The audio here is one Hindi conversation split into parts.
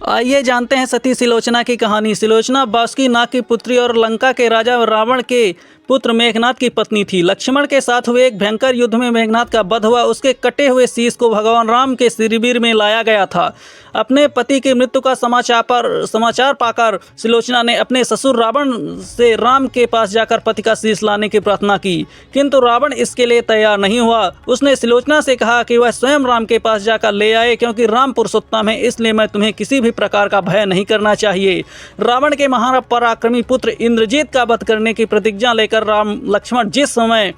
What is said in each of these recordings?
आइए जानते हैं सती सुलोचना की कहानी। सुलोचना बासुकी नाग की पुत्री और लंका के राजा रावण के पुत्र मेघनाद की पत्नी थी। लक्ष्मण के साथ हुए एक भयंकर युद्ध में मेघनाद का वध हुआ। उसके कटे हुए शीश को भगवान राम के शिविर में लाया गया था। अपने पति की मृत्यु का समाचार पाकर सुलोचना ने अपने ससुर रावण से राम के पास जाकर पति का शीश लाने की प्रार्थना की, किंतु रावण इसके लिए तैयार नहीं हुआ। उसने सुलोचना से कहा कि वह स्वयं राम के पास जाकर ले आए, क्योंकि राम पुरुषोत्तम है, इसलिए मैं तुम्हें किसी भी प्रकार का भय नहीं करना चाहिए। रावण के महापराक्रमी पुत्र इंद्रजीत का वध करने की प्रतिज्ञा लेकर राम लक्ष्मण जिस समय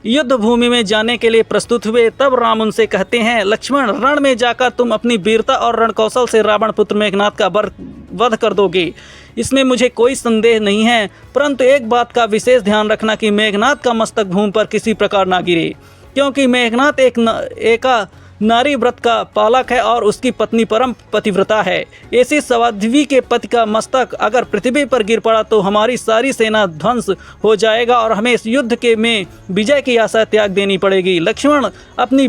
युद्ध भूमि में जाने के लिए प्रस्तुत हुए, तब राम उनसे कहते हैं, लक्ष्मण, रण में जाकर तुम अपनी वीरता और रणकौशल से रावण पुत्र मेघनाद का वध कर दोगे, इसमें मुझे कोई संदेह नहीं है। परंतु एक बात का विशेष ध्यान रखना कि मेघनाद का मस्तक भूमि पर किसी प्रकार ना गिरे, क्योंकि मेघनाद एक नारी व्रत का पालक है और उसकी पत्नी परम पतिव्रता है। ऐसी सवाध्वी के पति का मस्तक अगर पृथ्वी पर गिर पड़ा तो हमारी सारी सेना ध्वंस हो जाएगा और हमें इस युद्ध के में विजय की आशा त्याग देनी पड़ेगी। लक्ष्मण अपनी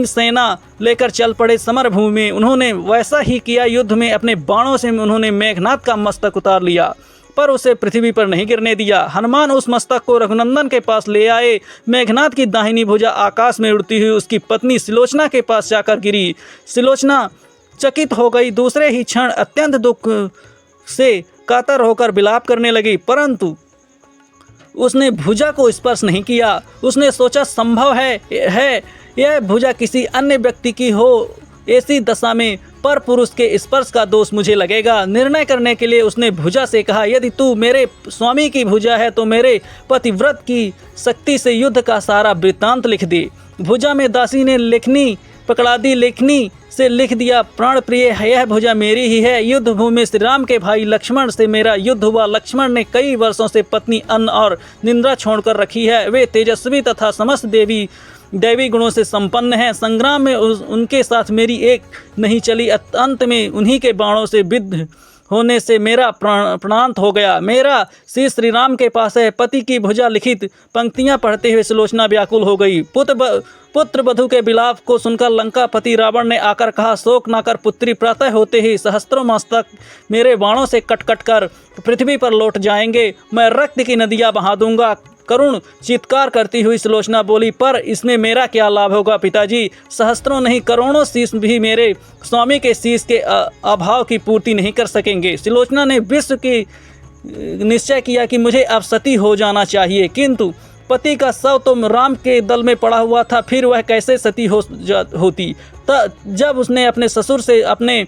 सेना लेकर चल पड़े समर भूमि में। उन्होंने वैसा ही किया। युद्ध में अपने बाणों से उन्होंने मेघनाद का मस्तक उतार लिया, पर उसे पृथ्वी पर नहीं गिरने दिया। हनुमान उस मस्तक को रघुनंदन के पास ले आए। मेघनाद की दाहिनी भुजा आकाश में उड़ती हुई उसकी पत्नी सुलोचना के पास जाकर गिरी। सुलोचना चकित हो गई। दूसरे ही क्षण अत्यंत दुख से कातर होकर विलाप करने लगी, परंतु उसने भुजा को स्पर्श नहीं किया। उसने सोचा, संभव है यह भुजा किसी अन्य व्यक्ति की हो, ऐसी दशा में पर पुरुष के स्पर्श का दोष मुझे लगेगा। निर्णय करने के लिए उसने भुजा से कहा, यदि तू मेरे स्वामी की भुजा है तो मेरे पतिव्रत की शक्ति से युद्ध का सारा वृत्तांत लिख दे। भुजा में दासी ने लेखनी पकड़ा दी। लेखनी से लिख दिया, प्राण प्रिय है, यह भुजा मेरी ही है। युद्ध भूमि में श्री राम के भाई लक्ष्मण से मेरा युद्ध हुआ। लक्ष्मण ने कई वर्षों से पत्नी अन्न और निंद्रा छोड़कर रखी है। वे तेजस्वी तथा समस्त दैवी गुणों से संपन्न हैं। संग्राम में उनके साथ मेरी एक नहीं चली। अंत में उन्हीं के बाणों से विद्ध होने से मेरा प्राणांत हो गया। मेरा शीश श्री राम के पास है। पति की भुजा लिखित पंक्तियां पढ़ते हुए सुलोचना व्याकुल हो गई। पुत्र वधु के विलाप को सुनकर लंकापति रावण ने आकर कहा, शोक न कर पुत्री, प्रातः होते ही सहस्त्रों मस्तक मेरे बाणों से कट कट कर पृथ्वी पर लौट जाएंगे। मैं रक्त की नदियाँ बहा दूंगा। करुण चित्कार करती हुई सुलोचना बोली, पर इसमें मेरा क्या लाभ होगा पिताजी? सहस्त्रों नहीं, करोड़ों शीश भी मेरे स्वामी के शीश के अभाव की पूर्ति नहीं कर सकेंगे। सुलोचना ने विश्व की निश्चय किया कि मुझे अब सती हो जाना चाहिए, किंतु पति का शव तो राम के दल में पड़ा हुआ था, फिर वह कैसे सती होती? जब उसने अपने ससुर से अपना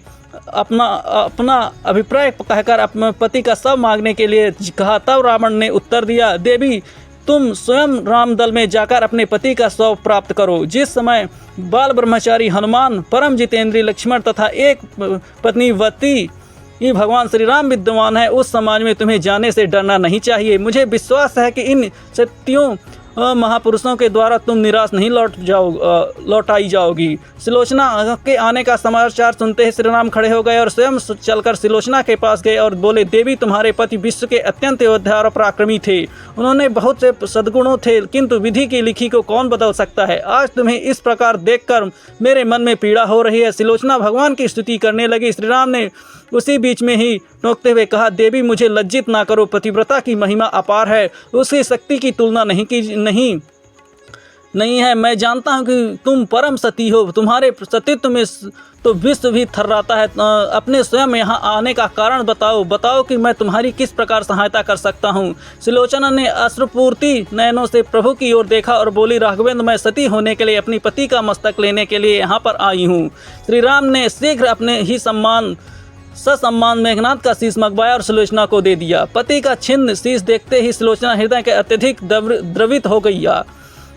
अभिप्राय कहकर अपने पति का शव मांगने के लिए कहा, तब रावण ने उत्तर दिया, देवी, तुम स्वयं राम दल में जाकर अपने पति का शव प्राप्त करो। जिस समय बाल ब्रह्मचारी हनुमान, परम जितेंद्रीय लक्ष्मण तथा एक पत्नीवती भगवान श्री राम विद्यमान है, उस समाज में तुम्हें जाने से डरना नहीं चाहिए। मुझे विश्वास है कि इन सत्यों महापुरुषों के द्वारा तुम निराश नहीं लौटाई जाओगी। सुलोचना के आने का समाचार सुनते ही श्री राम खड़े हो गए और स्वयं चलकर सुलोचना के पास गए और बोले, देवी, तुम्हारे पति विश्व के अत्यंत योद्धा और पराक्रमी थे। उन्होंने बहुत से सद्गुणों थे, किंतु विधि की लिखी को कौन बदल सकता है? आज तुम्हें इस प्रकार देखकर मेरे मन में पीड़ा हो रही है। सुलोचना भगवान की स्तुति करने लगी। श्री राम ने उसी बीच में ही टोकते हुए कहा, देवी, मुझे लज्जित ना करो। पतिव्रता की महिमा अपार है, उसकी शक्ति की तुलना नहीं है। मैं जानता हूँ कि तुम परम सती हो। तुम्हारे सतीत्व में तो विश्व भी थर्राता है। अपने स्वयं यहाँ आने का कारण बताओ कि मैं तुम्हारी किस प्रकार सहायता कर सकता हूँ। सुलोचना ने अश्रुपूर्ति नयनों से प्रभु की ओर देखा और बोली, राघवेंद्र, मैं सती होने के लिए अपनी पति का मस्तक लेने के लिए यहाँ पर आई हूँ। श्री राम ने शीघ्र अपने ही ससम्मान मेघनाद का शीश मंगवाया और सुलोचना को दे दिया। पति का छिन्न शीश देखते ही सुलोचना हृदय के अत्यधिक द्रवित हो गई।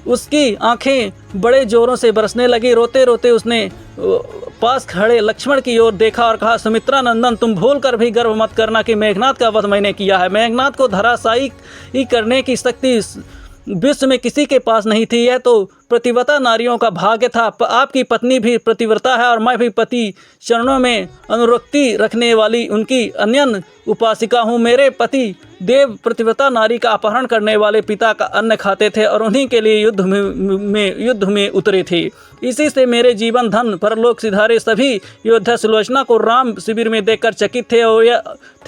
उसकी आंखें बड़े जोरों से बरसने लगी। रोते रोते उसने पास खड़े लक्ष्मण की ओर देखा और कहा, सुमित्रा नंदन, तुम भूल कर भी गर्व मत करना कि मेघनाद का वध मैंने किया है। मेघनाद को धराशायी करने की शक्ति विश्व में किसी के पास नहीं थी। यह तो प्रतिव्रता नारियों का भाग्य था। आपकी पत्नी भी प्रतिव्रता है और मैं भी पति चरणों में अनुरक्ति रखने वाली उनकी अनन्य उपासिका हूँ। मेरे पति देव प्रतिव्रता नारी का अपहरण करने वाले पिता का अन्न खाते थे और उन्हीं के लिए युद्ध में उतरे थे। इसी से मेरे जीवन धन परलोक सिधारे। सभी योद्धा सुलोचना को राम शिविर में देखकर चकित थे।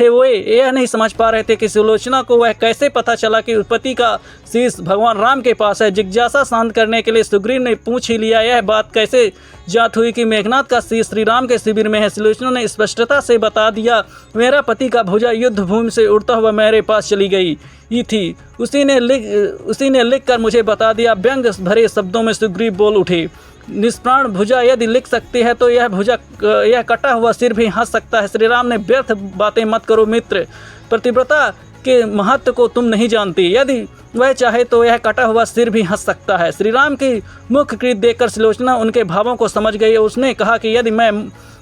वो यह नहीं समझ पा रहे थे कि सुलोचना को वह कैसे पता चला कि पति का शीश भगवान राम के पास है। जिज्ञासा शांत करने के लिए सुग्रीव ने पूछ ही लिया, यह बात कैसे जात हुई कि मेघनाथ का शीश श्री राम के शिविर में है। सुलोचना ने स्पष्टता से बता दिया, मेरा पति का भुजा युद्ध भूमि से उड़ता हुआ मेरे पास चली गई ही थी। उसी ने लिख कर मुझे बता दिया। व्यंग भरे शब्दों में सुग्रीव बोल उठे, निष्प्राण भुजा यदि लिख सकते हैं तो यह कटा हुआ सिर भी हंस सकता है। श्री राम ने, व्यर्थ बातें मत करो मित्र, पतिव्रता के महत्व को तुम नहीं जानती। यदि वह चाहे तो यह कटा हुआ सिर भी हंस सकता है। श्री राम की मुख कृत देखकर सुलोचना उनके भावों को समझ गई। उसने कहा कि यदि मैं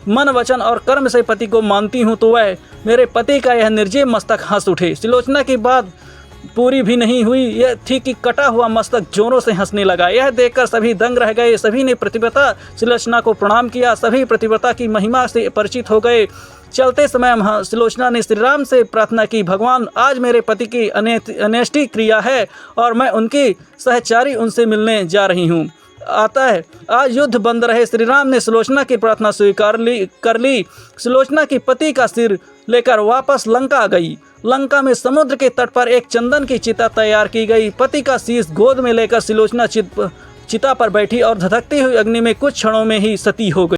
मन वचन और कर्म से पति को मानती हूँ तो वह मेरे पति का यह निर्जीव मस्तक हंस उठे। सुलोचना की बात पूरी भी नहीं हुई यह थी कि कटा हुआ मस्तक जोरों से हंसने लगा। यह देखकर सभी दंग रह गए। सभी ने पतिव्रता सुलोचना को प्रणाम किया। सभी पतिव्रता की महिमा से परिचित हो गए। चलते समय सुलोचना ने श्री राम से प्रार्थना की, भगवान आज मेरे पति की अन्येष्टि क्रिया है और मैं उनकी सहचारी उनसे मिलने जा रही हूँ। आता है आज युद्ध बंद रहे। श्री राम ने सुलोचना की प्रार्थना स्वीकार कर ली। सुलोचना की पति का सिर लेकर वापस लंका गई। लंका में समुद्र के तट पर एक चंदन की चिता तैयार की गई। पति का शीश गोद में लेकर सुलोचना चिता पर बैठी और धधकती हुई अग्नि में कुछ क्षणों में ही सती हो गई।